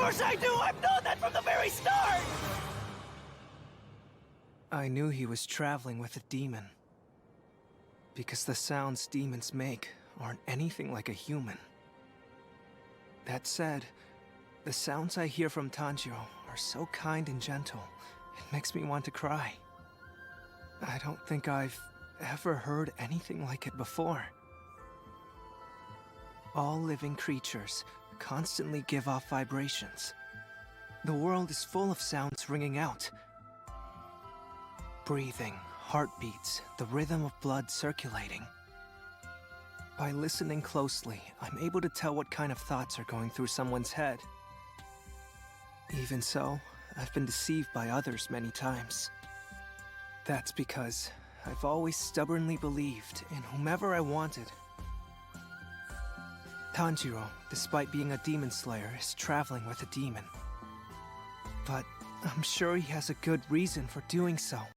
course I do! I've known that from the very start! I knew he was traveling with a demon. Because the sounds demons make aren't anything like a human. That said, the sounds I hear from Tanjiro are so kind and gentle, it makes me want to cry. I don't think I've ever heard anything like it before. All living creatures constantly give off vibrations. The world is full of sounds ringing out. Breathing, heartbeats, the rhythm of blood circulating. By listening closely, I'm able to tell what kind of thoughts are going through someone's head. Even so, I've been deceived by others many times. That's because I've always stubbornly believed in whomever I wanted. Tanjiro, despite being a demon slayer, is traveling with a demon. But I'm sure he has a good reason for doing so.